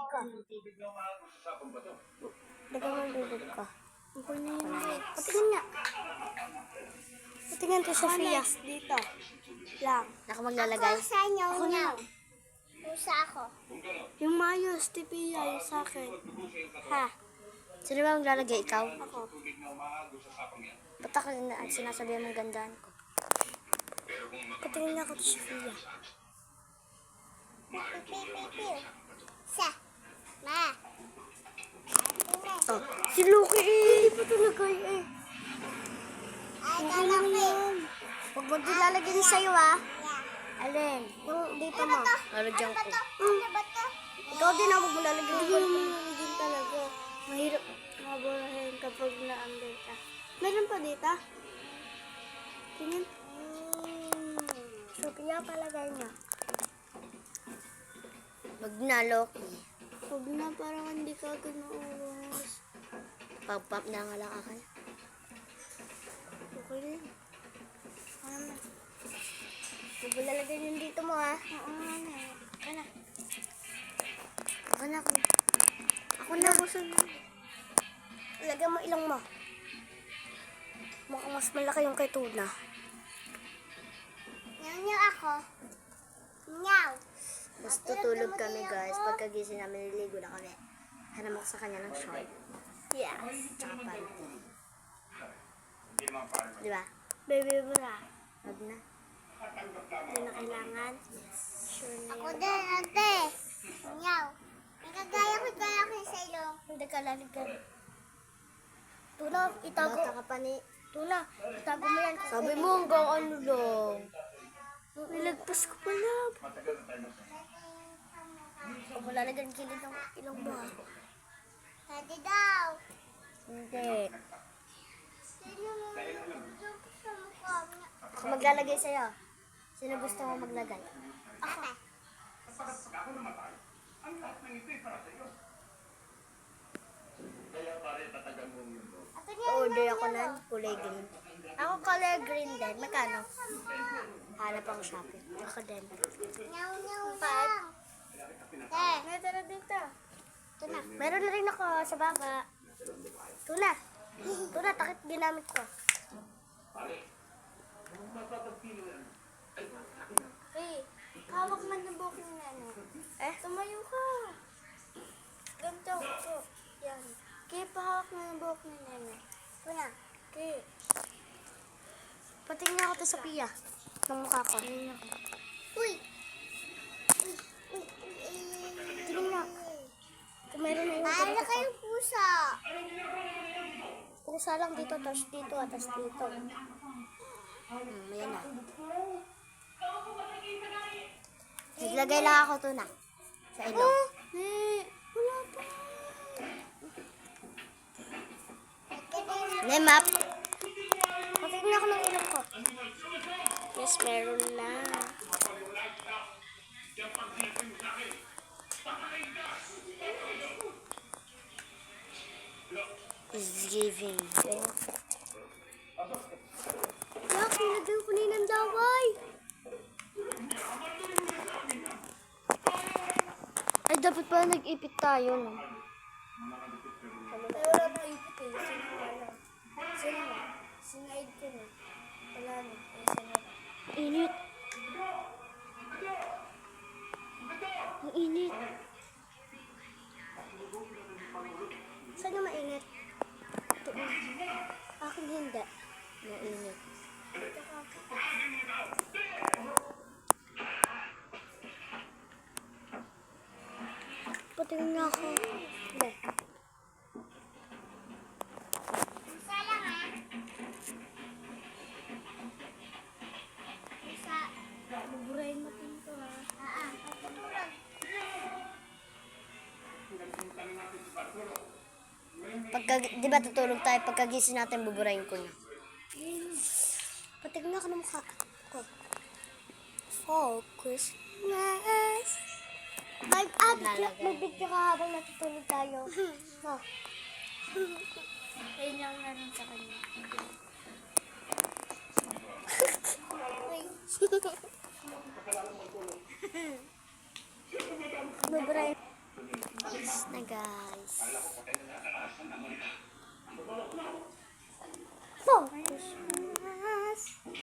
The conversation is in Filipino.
ka. Lagyan mo yung bibig ka. Patingin nga. Patingin to, Sofia. Dito. Lang. Ako maglalagay. Ako sa inyo. Ako na. Pusa ako. Yung mayos, Tipia, yung sa akin. Ha? Sino ba maglalagay? Ikaw? Ako. Ba't ako sinasabi mong gandaan ko? Patingin nga ako to, Sofia. Sa. Ma. Oh, si Lucky eh! Hindi pa talaga eh. Ay, kalaki. Huwag mo dilalagay sa'yo ah. Alin? Yung dito mo. Lalagyan ko. Ikaw din ako maglalagay. Hindi mo malalagyan talaga. Mahirap maburahin kapag naambay ka. Meron pa dito? Tingin. Sophia, palagay niya. Wag na, Loki. Huwag na, parang hindi ka agad nauwas. Pag-pop na nga lang ako. Okay rin. Ano na? Huwag mo lalagay yun dito mo ha. Oo nga na. Ano? Ako na. Ako na. Gusto na. Lagyan mo ilong mo. Mukhang mas malaki yung kay Tuna. Nyaw ako. Nyaw. Mas tutulog kami guys. Pagkagising namin, nililigo na kami. Hanap ako sa kanya ng short. Yes. Tsaka panty. Di ba? Baby bra. Wag na. Hindi na kailangan. Sure na Ako yun. din, ate. Nyaw. Nagagaya ko sa ilong. Hindi ka lalagyan. Tuna, itago. Bata ka pa ni... Tuna, itago mo yan. Sabi mo hanggang ano lang. Nilagpas ko pala. Huwag mo lalagyan kilid ng ilong mo ha. Pwede daw. Hindi. Sino mo sa mukha mo? Ako maglalagay sa'yo. Sino gusto mo maglagay? Ako. Order ako ng kulay green. Ako color green din. Magkano? Hanap ako shopping. Ako din. Nyaw, nyaw lang. May tara dito. Tuna. Meron na rin ako sa baba. Tuna. Tuna, takip ginamit ko. Hey, hawak man ng buhok ni Nene. Tumayo ka. Ganito ako. Yan. Kaya pahawak na ng buhok ni Nene. Tuna. Kaya. Patingin ako to sa Pia. Ng mukha ko. Uy. Tingin nga. Kung meron na yung Para ganito ko. kayong pusa. Pusa lang dito, tapos dito, tapos dito. Ayan na. Naglagay lang ako Tuna. Sa ilong. Wala pa. Nemap. Patingin ako ng ilong ko. Yes, meron na. Is giving. Yak, nilagay ko na ng daway. Ay, dapat pala nag-ipit tayo, no? Ay, wala na ipit eh. Sino wala? Sino na? Sinaid ko na. Wala na. Ay, sino na? Init. Ang init. Saan na mainit? Doon. Akin hindi. Mainit. Patingin na ako. Hindi. Pusa lang ah. Pusa. Buburahin mo pinto ha. Patulog. Di ba tutulog tayo? Pagkagising natin, buburahin ko na. Patingin ako ng mukha ko. Focus. Yes. May video ka habang natutulog tayo. No. Ayun lang na rin sa kanya. Buburahin. Peace na guys.